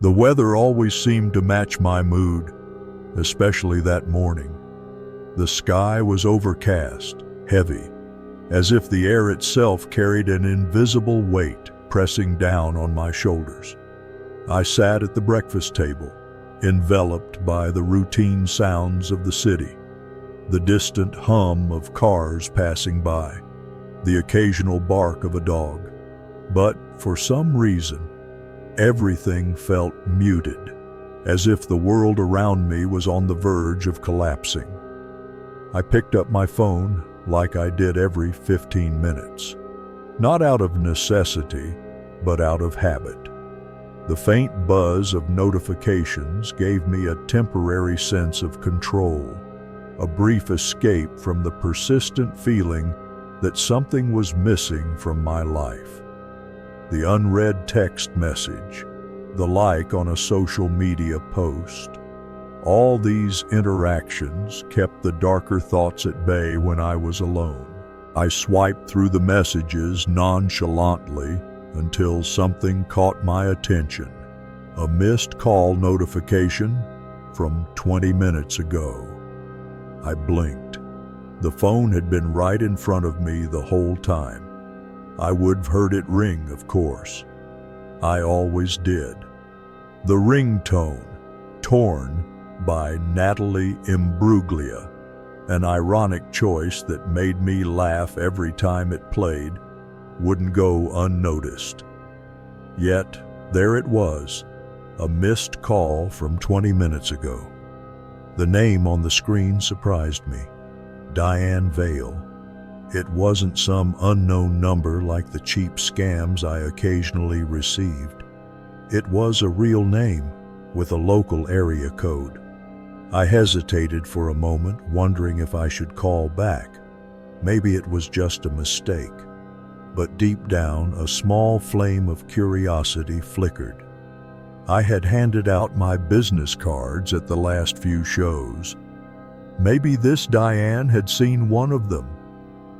The weather always seemed to match my mood, especially that morning. The sky was overcast, heavy, as if the air itself carried an invisible weight pressing down on my shoulders. I sat at the breakfast table, enveloped by the routine sounds of the city, the distant hum of cars passing by, the occasional bark of a dog. But for some reason, everything felt muted, as if the world around me was on the verge of collapsing. I picked up my phone like I did every 15 minutes, not out of necessity, but out of habit. The faint buzz of notifications gave me a temporary sense of control, a brief escape from the persistent feeling that something was missing from my life. The unread text message, the like on a social media post, all these interactions kept the darker thoughts at bay when I was alone. I swiped through the messages nonchalantly until something caught my attention. A missed call notification from 20 minutes ago. I blinked. The phone had been right in front of me the whole time. I would have heard it ring, of course. I always did. The ringtone, Torn by Natalie Imbruglia, an ironic choice that made me laugh every time it played, wouldn't go unnoticed. Yet, there it was, a missed call from 20 minutes ago. The name on the screen surprised me, Diane Vale. It wasn't some unknown number like the cheap scams I occasionally received. It was a real name with a local area code. I hesitated for a moment, wondering if I should call back. Maybe it was just a mistake. But deep down, a small flame of curiosity flickered. I had handed out my business cards at the last few shows. Maybe this Diane had seen one of them.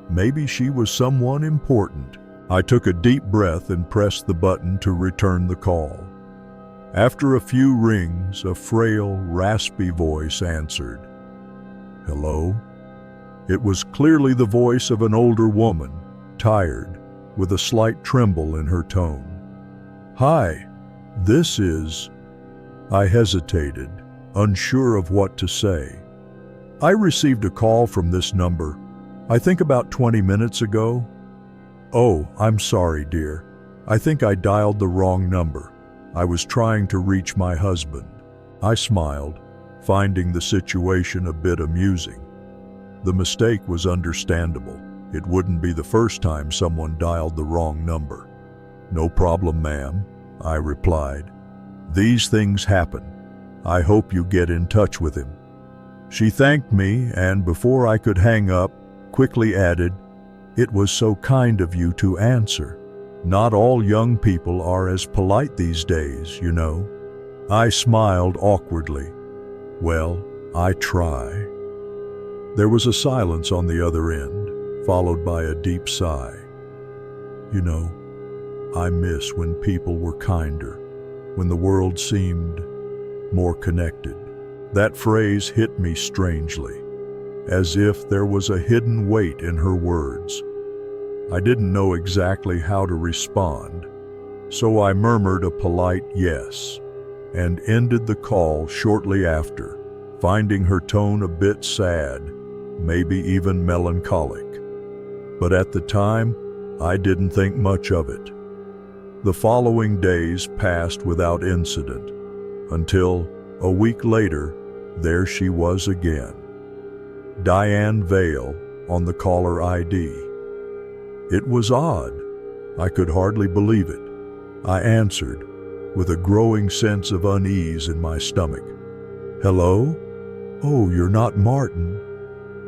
Maybe she was someone important. I took a deep breath and pressed the button to return the call. After a few rings, a frail, raspy voice answered. Hello? It was clearly the voice of an older woman, tired, with a slight tremble in her tone. Hi, this is... I hesitated, unsure of what to say. I received a call from this number, I think about 20 minutes ago. Oh, I'm sorry, dear. I think I dialed the wrong number. I was trying to reach my husband. I smiled, finding the situation a bit amusing. The mistake was understandable. It wouldn't be the first time someone dialed the wrong number. No problem, ma'am, I replied. These things happen. I hope you get in touch with him. She thanked me, and before I could hang up, quickly added, It was so kind of you to answer. Not all young people are as polite these days, you know. I smiled awkwardly. Well, I try. There was a silence on the other end, followed by a deep sigh. You know, I miss when people were kinder, when the world seemed more connected. That phrase hit me strangely, as if there was a hidden weight in her words. I didn't know exactly how to respond, so I murmured a polite yes, and ended the call shortly after, finding her tone a bit sad, maybe even melancholic. But at the time, I didn't think much of it. The following days passed without incident, until, a week later, there she was again. Diane Vale on the caller ID. It was odd. I could hardly believe it. I answered, with a growing sense of unease in my stomach. Hello? Oh, you're not Martin.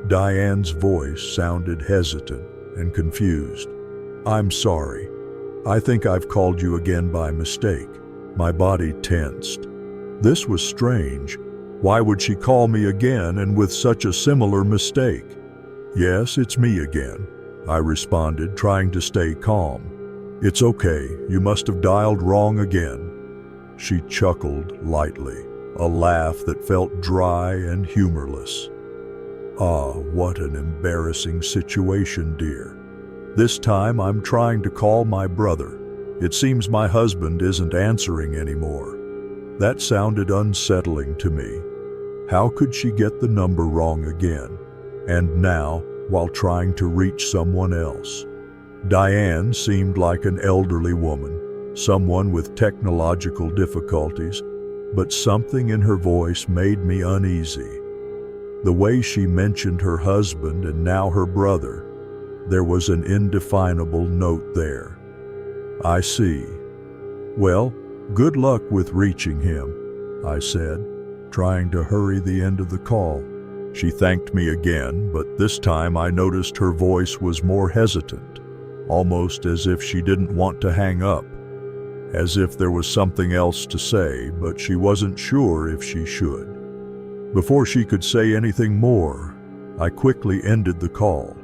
Diane's voice sounded hesitant and confused. I'm sorry. I think I've called you again by mistake. My body tensed. This was strange. Why would she call me again and with such a similar mistake? Yes, it's me again, I responded, trying to stay calm. It's okay, you must have dialed wrong again. She chuckled lightly, a laugh that felt dry and humorless. "Ah, what an embarrassing situation, dear. This time I'm trying to call my brother. It seems my husband isn't answering anymore." That sounded unsettling to me. How could she get the number wrong again? And now, while trying to reach someone else. Diane seemed like an elderly woman, someone with technological difficulties, but something in her voice made me uneasy. The way she mentioned her husband and now her brother, there was an indefinable note there. "I see. Well, good luck with reaching him," I said, trying to hurry the end of the call. She thanked me again, but this time I noticed her voice was more hesitant, almost as if she didn't want to hang up, as if there was something else to say, but she wasn't sure if she should. Before she could say anything more, I quickly ended the call.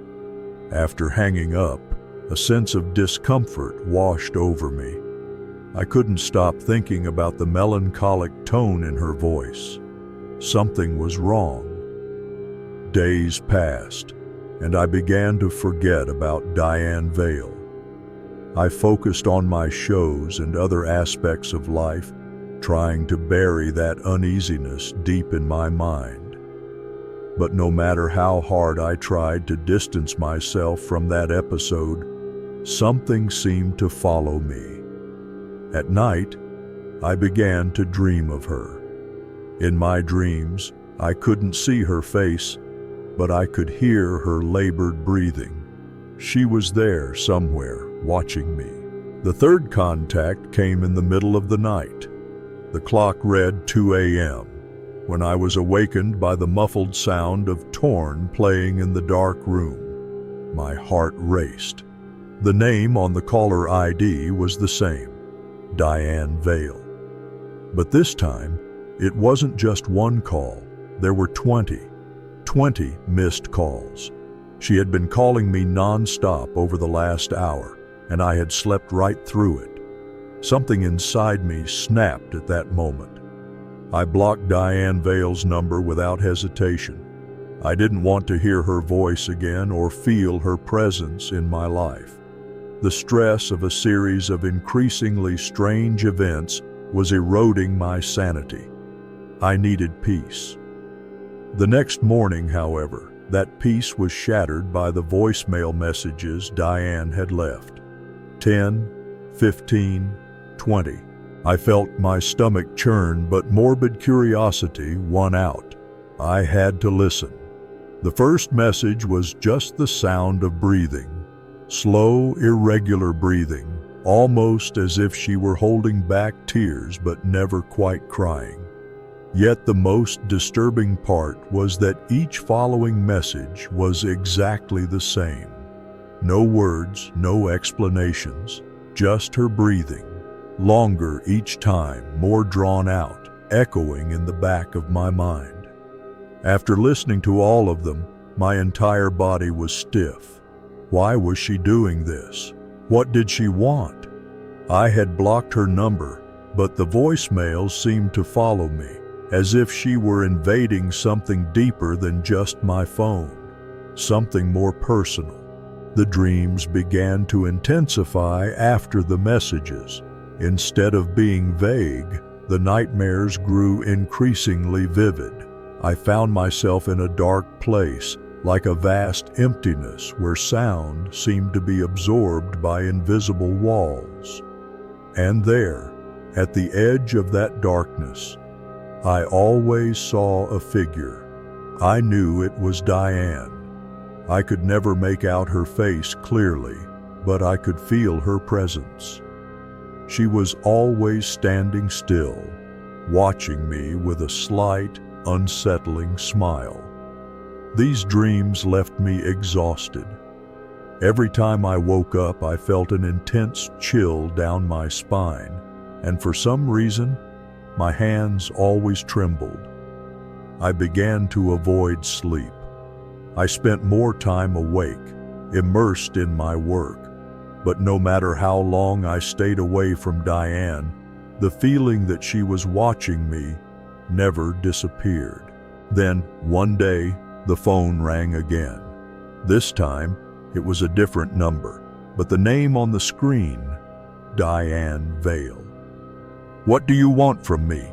After hanging up, a sense of discomfort washed over me. I couldn't stop thinking about the melancholic tone in her voice. Something was wrong. Days passed, and I began to forget about Diane Vale. I focused on my shows and other aspects of life, trying to bury that uneasiness deep in my mind. But no matter how hard I tried to distance myself from that episode, something seemed to follow me. At night, I began to dream of her. In my dreams, I couldn't see her face, but I could hear her labored breathing. She was there somewhere, watching me. The third contact came in the middle of the night. The clock read 2 a.m. when I was awakened by the muffled sound of Torn playing in the dark room. My heart raced. The name on the caller ID was the same, Diane Vale. But this time, it wasn't just one call. There were 20 missed calls. She had been calling me non-stop over the last hour, and I had slept right through it. Something inside me snapped at that moment. I blocked Diane Vale's number without hesitation. I didn't want to hear her voice again or feel her presence in my life. The stress of a series of increasingly strange events was eroding my sanity. I needed peace. The next morning, however, that peace was shattered by the voicemail messages Diane had left. 10, 15, 20. I felt my stomach churn, but morbid curiosity won out. I had to listen. The first message was just the sound of breathing. Slow, irregular breathing, almost as if she were holding back tears but never quite crying. Yet the most disturbing part was that each following message was exactly the same. No words, no explanations, just her breathing, longer each time, more drawn out, echoing in the back of my mind. After listening to all of them, my entire body was stiff. Why was she doing this? What did she want? I had blocked her number, but the voicemails seemed to follow me, as if she were invading something deeper than just my phone, something more personal. The dreams began to intensify after the messages. Instead of being vague, the nightmares grew increasingly vivid. I found myself in a dark place, like a vast emptiness where sound seemed to be absorbed by invisible walls. And there, at the edge of that darkness, I always saw a figure. I knew it was Diane. I could never make out her face clearly, but I could feel her presence. She was always standing still, watching me with a slight, unsettling smile. These dreams left me exhausted. Every time I woke up, I felt an intense chill down my spine, and for some reason, my hands always trembled. I began to avoid sleep. I spent more time awake, immersed in my work, but no matter how long I stayed away from Diane, The feeling that she was watching me never disappeared. Then, one day, the phone rang again. This time, it was a different number, but the name on the screen, Diane Vale. "What do you want from me?"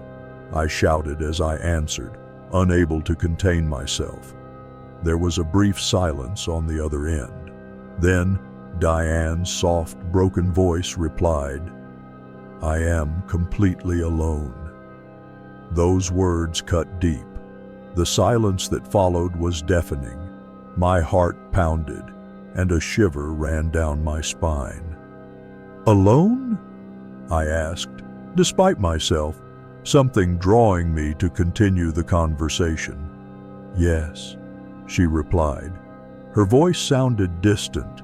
I shouted as I answered, unable to contain myself. There was a brief silence on the other end. Then, Diane's soft, broken voice replied, "I am completely alone." Those words cut deep. The silence that followed was deafening. My heart pounded, and a shiver ran down my spine. "Alone?" I asked, despite myself, something drawing me to continue the conversation. "Yes," she replied. Her voice sounded distant,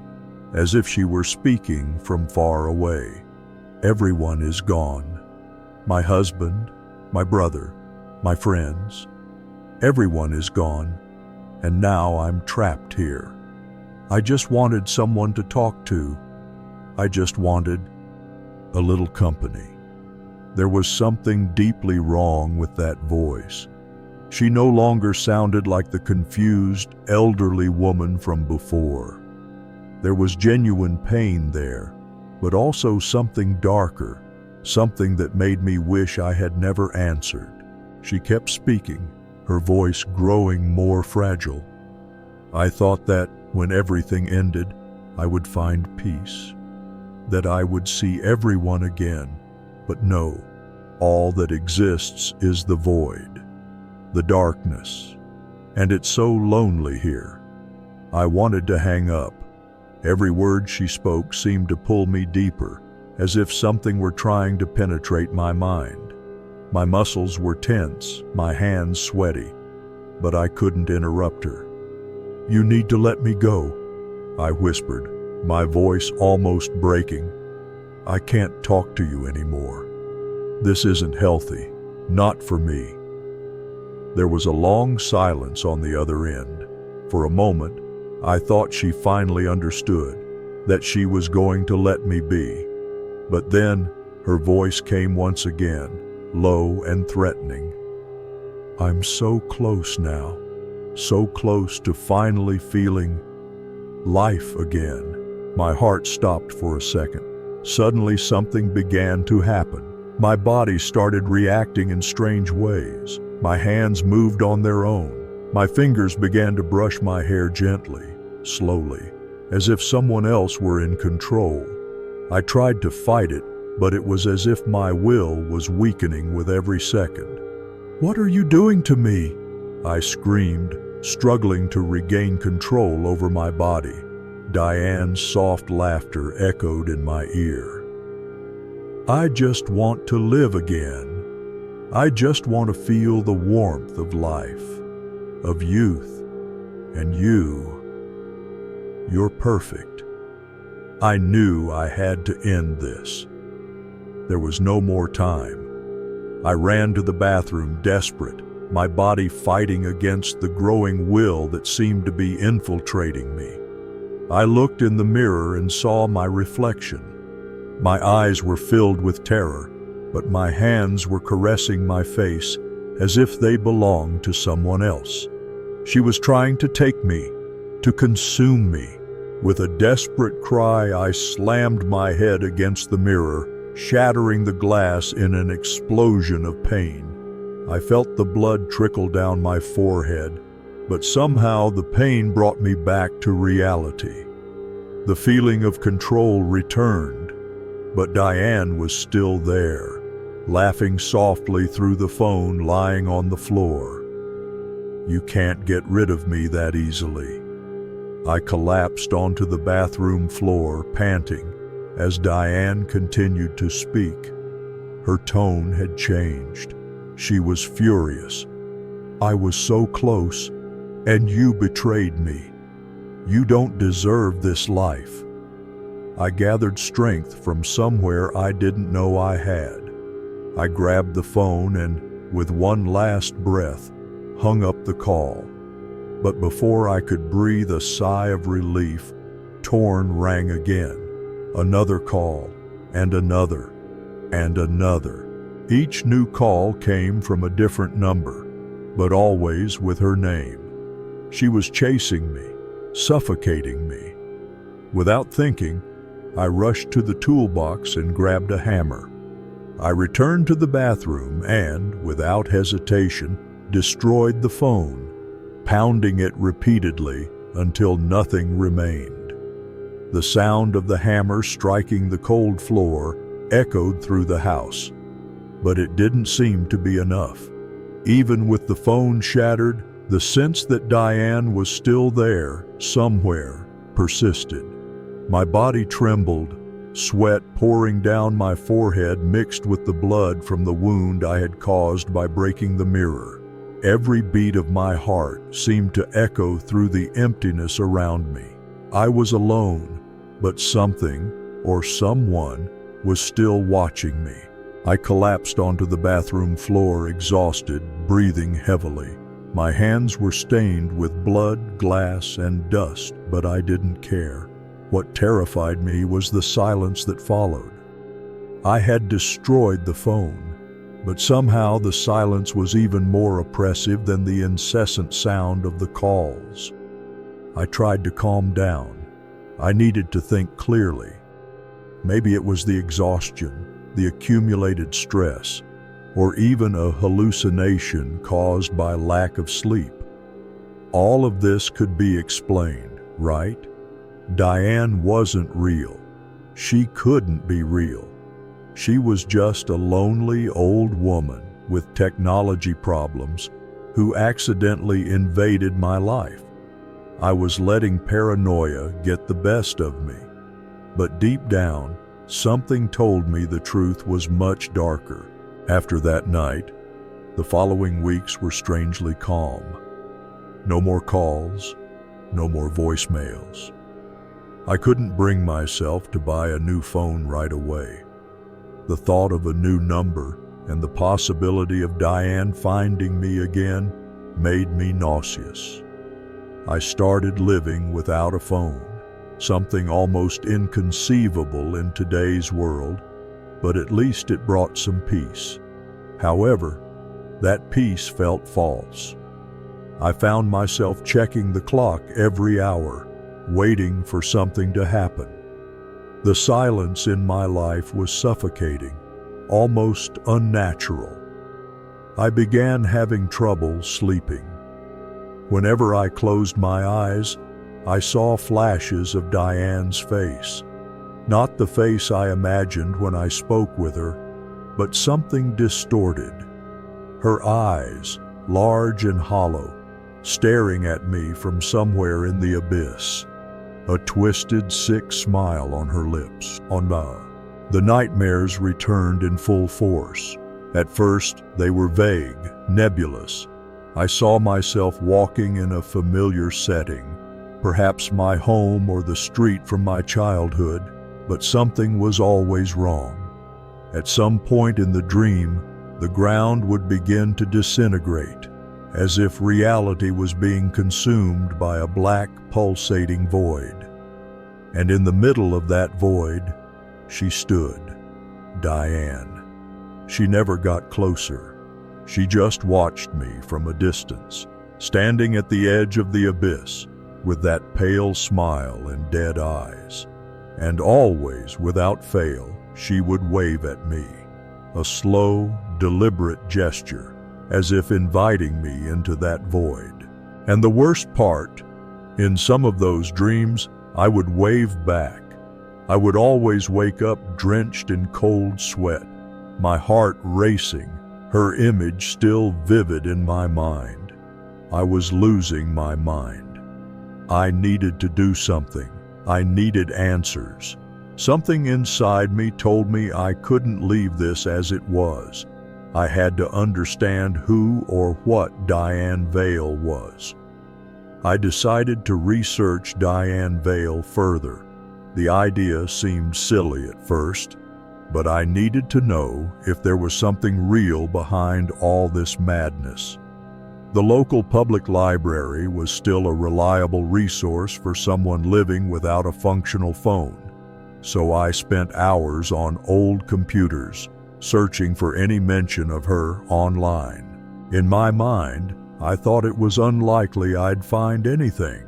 as if she were speaking from far away. "Everyone is gone. My husband, my brother, my friends. Everyone is gone, and now I'm trapped here. I just wanted someone to talk to. I just wanted a little company." There was something deeply wrong with that voice. She no longer sounded like the confused, elderly woman from before. There was genuine pain there, but also something darker, something that made me wish I had never answered. She kept speaking, her voice growing more fragile. "I thought that, when everything ended, I would find peace, that I would see everyone again. But no, all that exists is the void, the darkness, and it's so lonely here." I wanted to hang up. Every word she spoke seemed to pull me deeper, as if something were trying to penetrate my mind. My muscles were tense, my hands sweaty, but I couldn't interrupt her. "You need to let me go," I whispered, my voice almost breaking. "I can't talk to you anymore. This isn't healthy, not for me." There was a long silence on the other end. For a moment, I thought she finally understood, that she was going to let me be. But then, her voice came once again, low and threatening. "I'm so close now, so close to finally feeling life again." My heart stopped for a second. Suddenly something began to happen. My body started reacting in strange ways. My hands moved on their own. My fingers began to brush my hair gently, slowly, as if someone else were in control. I tried to fight it, but it was as if my will was weakening with every second. "What are you doing to me?" I screamed, struggling to regain control over my body. Diane's soft laughter echoed in my ear. "I just want to live again. I just want to feel the warmth of life, of youth, and you. You're perfect." I knew I had to end this. There was no more time. I ran to the bathroom, desperate, my body fighting against the growing will that seemed to be infiltrating me. I looked in the mirror and saw my reflection. My eyes were filled with terror, but my hands were caressing my face as if they belonged to someone else. She was trying to take me, to consume me. With a desperate cry, I slammed my head against the mirror, shattering the glass in an explosion of pain. I felt the blood trickle down my forehead, but somehow the pain brought me back to reality. The feeling of control returned, but Diane was still there, laughing softly through the phone lying on the floor. "You can't get rid of me that easily." I collapsed onto the bathroom floor, panting, as Diane continued to speak. Her tone had changed. She was furious. "I was so close, and you betrayed me. You don't deserve this life." I gathered strength from somewhere I didn't know I had. I grabbed the phone and, with one last breath, hung up the call. But before I could breathe a sigh of relief, Torn rang again. Another call, and another. and another. Each new call came from a different number, but always with her name. She was chasing me, suffocating me. Without thinking, I rushed to the toolbox and grabbed a hammer. I returned to the bathroom and, without hesitation, destroyed the phone, pounding it repeatedly until nothing remained. The sound of the hammer striking the cold floor echoed through the house, but it didn't seem to be enough. Even with the phone shattered, the sense that Diane was still there, somewhere, persisted. My body trembled, sweat pouring down my forehead mixed with the blood from the wound I had caused by breaking the mirror. Every beat of my heart seemed to echo through the emptiness around me. I was alone, but something, or someone, was still watching me. I collapsed onto the bathroom floor, exhausted, breathing heavily. My hands were stained with blood, glass, and dust, but I didn't care. What terrified me was the silence that followed. I had destroyed the phone, but somehow the silence was even more oppressive than the incessant sound of the calls. I tried to calm down. I needed to think clearly. Maybe it was the exhaustion, the accumulated stress, or even a hallucination caused by lack of sleep. All of this could be explained, right? Diane wasn't real. She couldn't be real. She was just a lonely old woman with technology problems who accidentally invaded my life. I was letting paranoia get the best of me. But deep down, something told me the truth was much darker. After that night, the following weeks were strangely calm. No more calls, no more voicemails. I couldn't bring myself to buy a new phone right away. The thought of a new number and the possibility of Diane finding me again made me nauseous. I started living without a phone, something almost inconceivable in today's world, but at least it brought some peace. However, that peace felt false. I found myself checking the clock every hour, waiting for something to happen. The silence in my life was suffocating, almost unnatural. I began having trouble sleeping. Whenever I closed my eyes, I saw flashes of Diane's face. Not the face I imagined when I spoke with her, but something distorted. Her eyes, large and hollow, staring at me from somewhere in the abyss. A twisted, sick smile on her lips. The nightmares returned in full force. At first, they were vague, nebulous. I saw myself walking in a familiar setting, perhaps my home or the street from my childhood, but something was always wrong. At some point in the dream, the ground would begin to disintegrate, as if reality was being consumed by a black, pulsating void. And in the middle of that void, she stood, Diane. She never got closer. She just watched me from a distance, standing at the edge of the abyss, with that pale smile and dead eyes. And always, without fail, she would wave at me, a slow, deliberate gesture, as if inviting me into that void. And the worst part, in some of those dreams, I would wave back. I would always wake up drenched in cold sweat, my heart racing, her image still vivid in my mind. I was losing my mind. I needed to do something. I needed answers. Something inside me told me I couldn't leave this as it was. I had to understand who or what Diane Vale was. I decided to research Diane Vale further. The idea seemed silly at first, but I needed to know if there was something real behind all this madness. The local public library was still a reliable resource for someone living without a functional phone, so I spent hours on old computers, searching for any mention of her online. In my mind, I thought it was unlikely I'd find anything.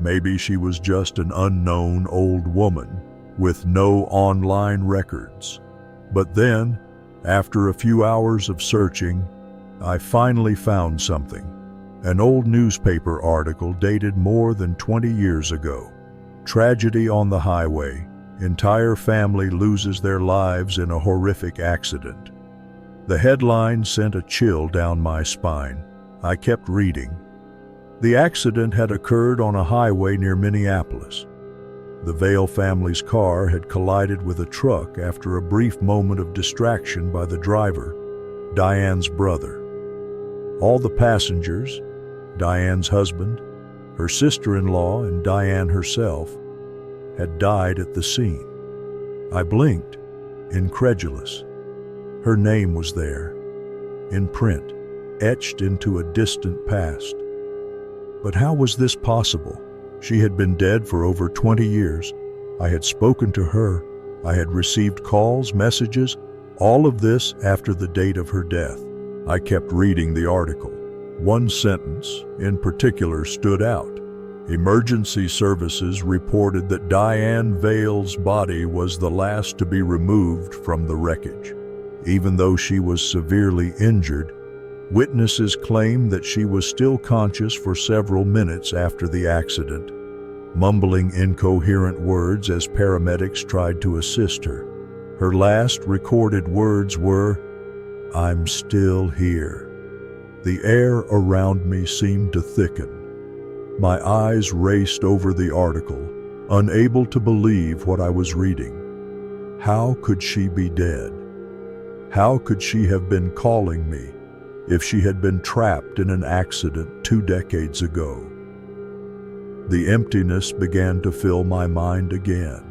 Maybe she was just an unknown old woman with no online records. But then, after a few hours of searching, I finally found something. An old newspaper article dated more than 20 years ago. Tragedy on the highway. Entire family loses their lives in a horrific accident. The headline sent a chill down my spine. I kept reading. The accident had occurred on a highway near Minneapolis. The Vale family's car had collided with a truck after a brief moment of distraction by the driver, Diane's brother. All the passengers, Diane's husband, her sister-in-law, and Diane herself, had died at the scene. I blinked, incredulous. Her name was there, in print, etched into a distant past. But how was this possible? She had been dead for over 20 years. I had spoken to her. I had received calls, messages, all of this after the date of her death. I kept reading the article. One sentence, in particular, stood out. Emergency services reported that Diane Vale's body was the last to be removed from the wreckage. Even though she was severely injured, witnesses claimed that she was still conscious for several minutes after the accident, mumbling incoherent words as paramedics tried to assist her. Her last recorded words were, "I'm still here." The air around me seemed to thicken. My eyes raced over the article, unable to believe what I was reading. How could she be dead? How could she have been calling me if she had been trapped in an accident 2 decades ago? The emptiness began to fill my mind again.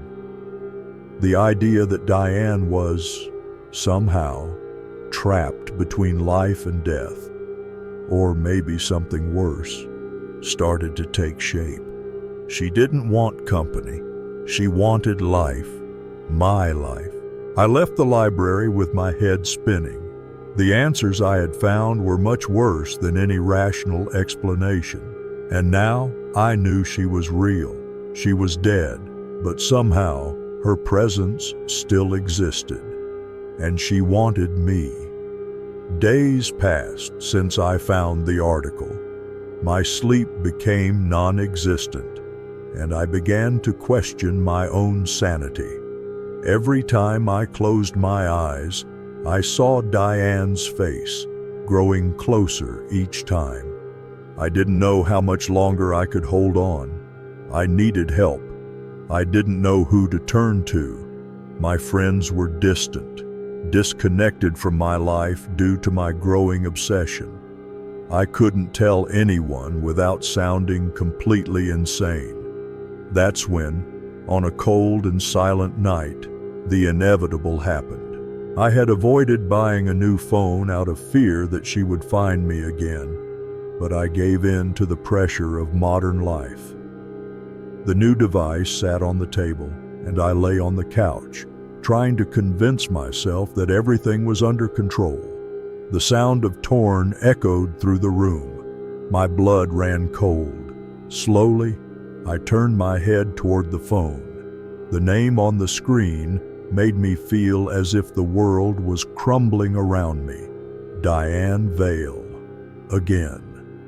The idea that Diane was, somehow, trapped between life and death, or maybe something worse, started to take shape. She didn't want company. She wanted life, my life. I left the library with my head spinning. The answers I had found were much worse than any rational explanation. And now I knew she was real. She was dead, but somehow her presence still existed. And she wanted me. Days passed since I found the article. My sleep became non-existent, and I began to question my own sanity. Every time I closed my eyes, I saw Diane's face, growing closer each time. I didn't know how much longer I could hold on. I needed help. I didn't know who to turn to. My friends were distant, disconnected from my life due to my growing obsession. I couldn't tell anyone without sounding completely insane. That's when, on a cold and silent night, the inevitable happened. I had avoided buying a new phone out of fear that she would find me again, but I gave in to the pressure of modern life. The new device sat on the table, and I lay on the couch, trying to convince myself that everything was under control. The sound of torn echoed through the room. My blood ran cold. Slowly, I turned my head toward the phone. The name on the screen made me feel as if the world was crumbling around me. Diane Vale. Again.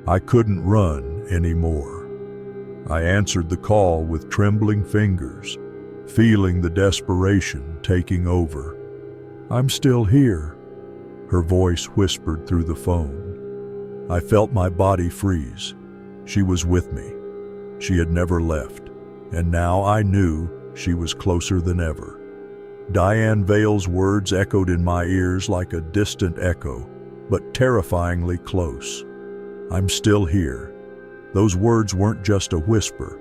I couldn't run anymore. I answered the call with trembling fingers, feeling the desperation taking over. "I'm still here," her voice whispered through the phone. I felt my body freeze. She was with me. She had never left, and now I knew she was closer than ever. Diane Vale's words echoed in my ears like a distant echo, but terrifyingly close. "I'm still here." Those words weren't just a whisper,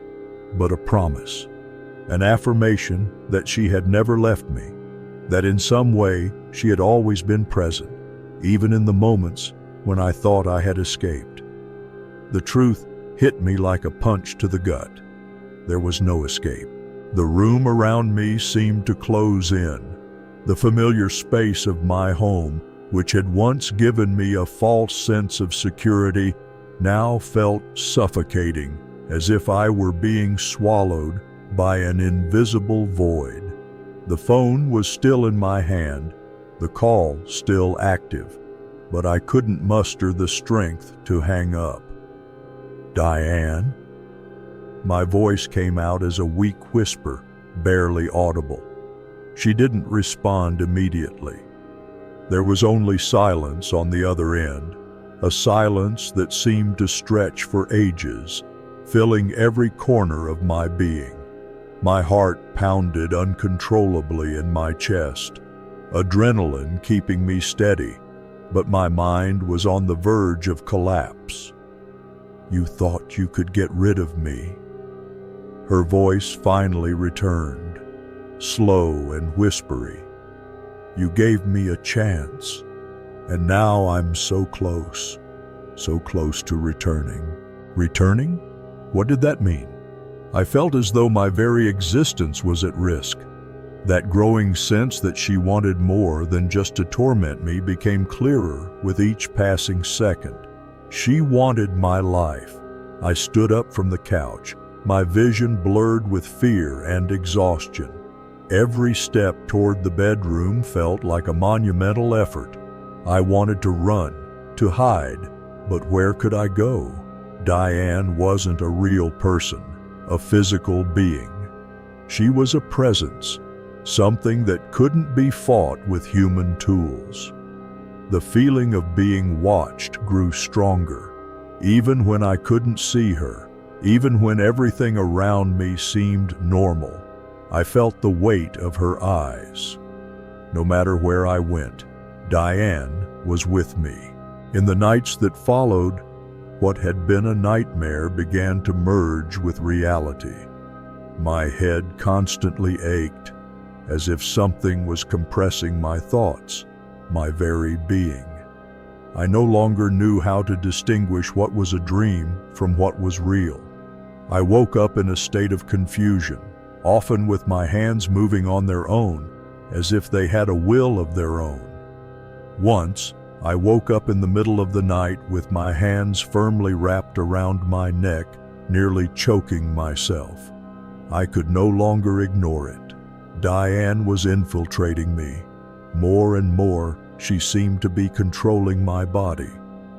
but a promise, an affirmation that she had never left me, that in some way she had always been present, even in the moments when I thought I had escaped. The truth hit me like a punch to the gut. There was no escape. The room around me seemed to close in. The familiar space of my home, which had once given me a false sense of security, now felt suffocating, as if I were being swallowed by an invisible void. The phone was still in my hand, the call still active, but I couldn't muster the strength to hang up. "Diane?" My voice came out as a weak whisper, barely audible. She didn't respond immediately. There was only silence on the other end, a silence that seemed to stretch for ages, filling every corner of my being. My heart pounded uncontrollably in my chest, adrenaline keeping me steady, but my mind was on the verge of collapse. "You thought you could get rid of me?" Her voice finally returned, slow and whispery. "You gave me a chance, and now I'm so close to returning." Returning? What did that mean? I felt as though my very existence was at risk. That growing sense that she wanted more than just to torment me became clearer with each passing second. She wanted my life. I stood up from the couch, my vision blurred with fear and exhaustion. Every step toward the bedroom felt like a monumental effort. I wanted to run, to hide, but where could I go? Diane wasn't a real person, a physical being. She was a presence, something that couldn't be fought with human tools. The feeling of being watched grew stronger, even when I couldn't see her, even when everything around me seemed normal. I felt the weight of her eyes. No matter where I went, Diane was with me. In the nights that followed, what had been a nightmare began to merge with reality. My head constantly ached, as if something was compressing my thoughts, my very being. I no longer knew how to distinguish what was a dream from what was real. I woke up in a state of confusion, often with my hands moving on their own, as if they had a will of their own. Once, I woke up in the middle of the night with my hands firmly wrapped around my neck, nearly choking myself. I could no longer ignore it. Diane was infiltrating me. More and more, she seemed to be controlling my body.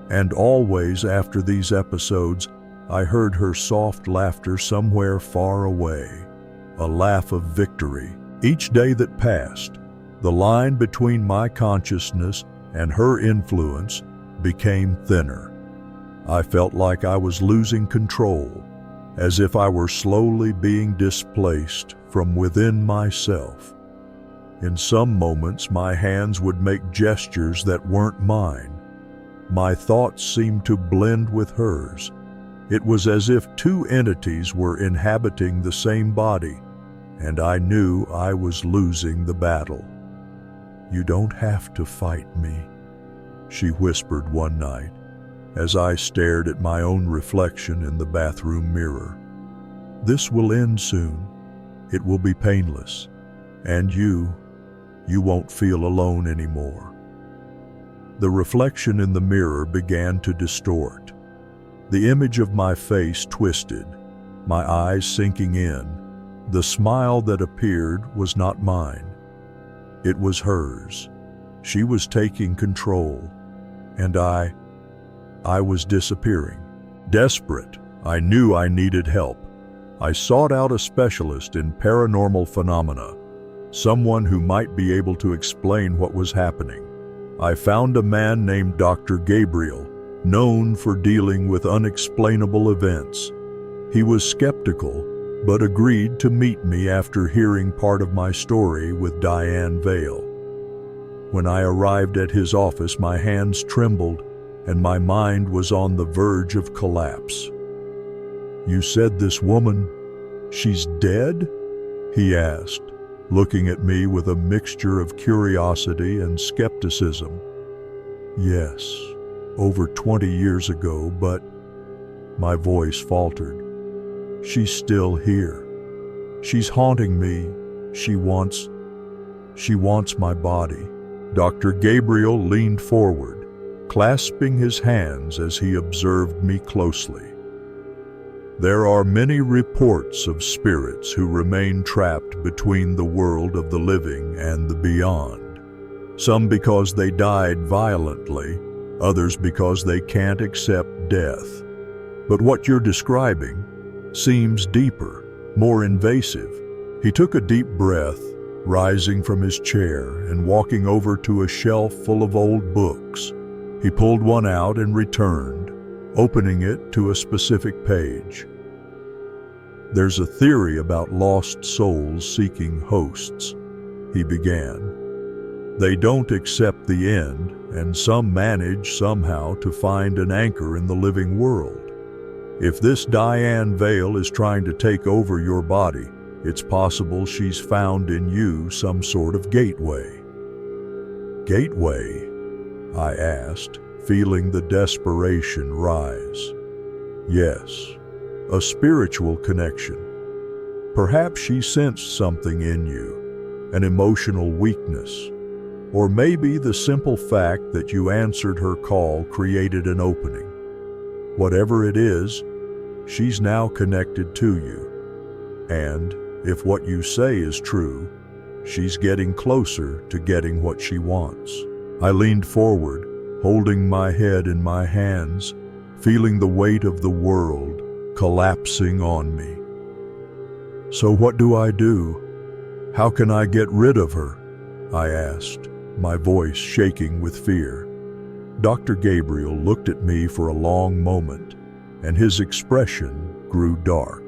And always after these episodes, I heard her soft laughter somewhere far away, a laugh of victory. Each day that passed, the line between my consciousness and her influence became thinner. I felt like I was losing control, as if I were slowly being displaced from within myself. In some moments, my hands would make gestures that weren't mine. My thoughts seemed to blend with hers. It was as if two entities were inhabiting the same body, and I knew I was losing the battle. "You don't have to fight me," she whispered one night, as I stared at my own reflection in the bathroom mirror. "This will end soon. It will be painless, and you won't feel alone anymore." The reflection in the mirror began to distort. The image of my face twisted, my eyes sinking in. The smile that appeared was not mine. It was hers. She was taking control, and I was disappearing. Desperate, I knew I needed help. I sought out a specialist in paranormal phenomena, someone who might be able to explain what was happening. I found a man named Dr. Gabriel, known for dealing with unexplainable events. He was skeptical, but agreed to meet me after hearing part of my story with Diane Vale. When I arrived at his office, my hands trembled and my mind was on the verge of collapse. "You said this woman, she's dead?" he asked, looking at me with a mixture of curiosity and skepticism. "Yes, over 20 years ago, but..." My voice faltered. "She's still here. She's haunting me. She wants..." She wants my body." Dr. Gabriel leaned forward, clasping his hands as he observed me closely. "There are many reports of spirits who remain trapped between the world of the living and the beyond. Some because they died violently, others because they can't accept death. But what you're describing seems deeper, more invasive." He took a deep breath, rising from his chair and walking over to a shelf full of old books. He pulled one out and returned, opening it to a specific page. "There's a theory about lost souls seeking hosts," he began. "They don't accept the end, and some manage somehow to find an anchor in the living world. If this Diane Vale is trying to take over your body, it's possible she's found in you some sort of gateway." "Gateway?" I asked, feeling the desperation rise. "Yes, a spiritual connection. Perhaps she sensed something in you, an emotional weakness, or maybe the simple fact that you answered her call created an opening. Whatever it is, she's now connected to you. And if what you say is true, she's getting closer to getting what she wants." I leaned forward, holding my head in my hands, feeling the weight of the world collapsing on me. "So what do I do? How can I get rid of her?" I asked, my voice shaking with fear. Dr. Gabriel looked at me for a long moment, and his expression grew dark.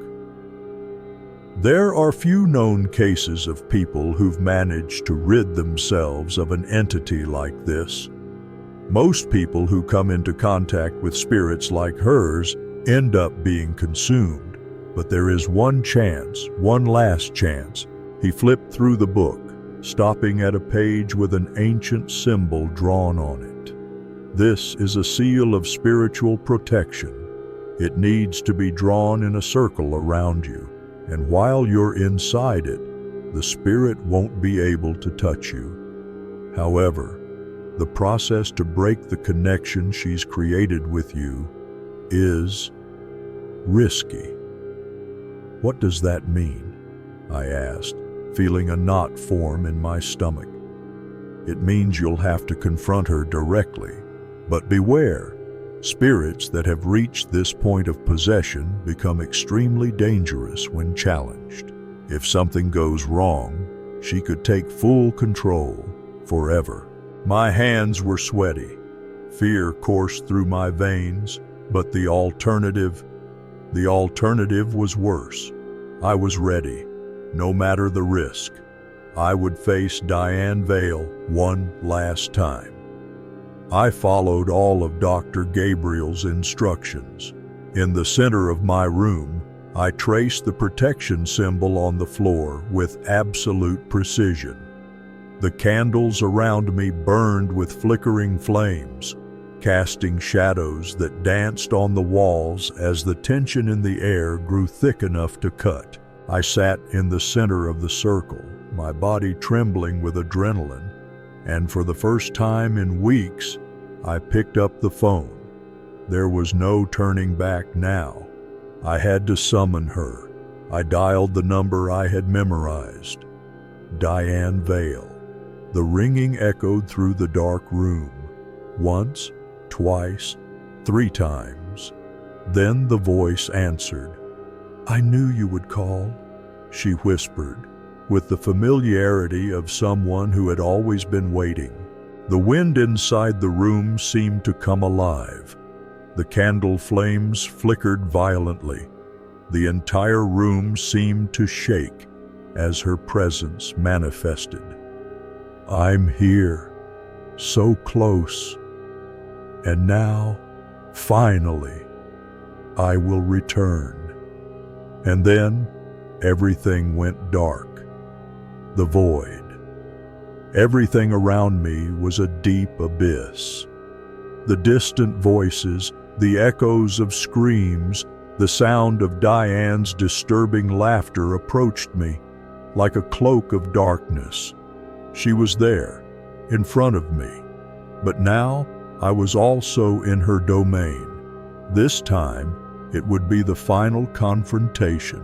"There are few known cases of people who've managed to rid themselves of an entity like this. Most people who come into contact with spirits like hers end up being consumed. But there is one chance, one last chance." He flipped through the book, stopping at a page with an ancient symbol drawn on it. "This is a seal of spiritual protection. It needs to be drawn in a circle around you, and while you're inside it, the spirit won't be able to touch you. However, the process to break the connection she's created with you is risky." "What does that mean?" I asked, feeling a knot form in my stomach. "It means you'll have to confront her directly, but beware. Spirits that have reached this point of possession become extremely dangerous when challenged. If something goes wrong, she could take full control forever." My hands were sweaty. Fear coursed through my veins, but the alternative was worse. I was ready, no matter the risk. I would face Diane Vale one last time. I followed all of Dr. Gabriel's instructions. In the center of my room, I traced the protection symbol on the floor with absolute precision. The candles around me burned with flickering flames, casting shadows that danced on the walls as the tension in the air grew thick enough to cut. I sat in the center of the circle, my body trembling with adrenaline, and for the first time in weeks, I picked up the phone. There was no turning back now. I had to summon her. I dialed the number I had memorized. Diane Vale. The ringing echoed through the dark room. Once, twice, 3 times. Then the voice answered. "I knew you would call," she whispered, with the familiarity of someone who had always been waiting. The wind inside the room seemed to come alive. The candle flames flickered violently. The entire room seemed to shake as her presence manifested. "I'm here, so close. And now, finally, I will return." And then, everything went dark. The void. Everything around me was a deep abyss. The distant voices, the echoes of screams, the sound of Diane's disturbing laughter approached me, like a cloak of darkness. She was there, in front of me. But now I was also in her domain. This time, it would be the final confrontation.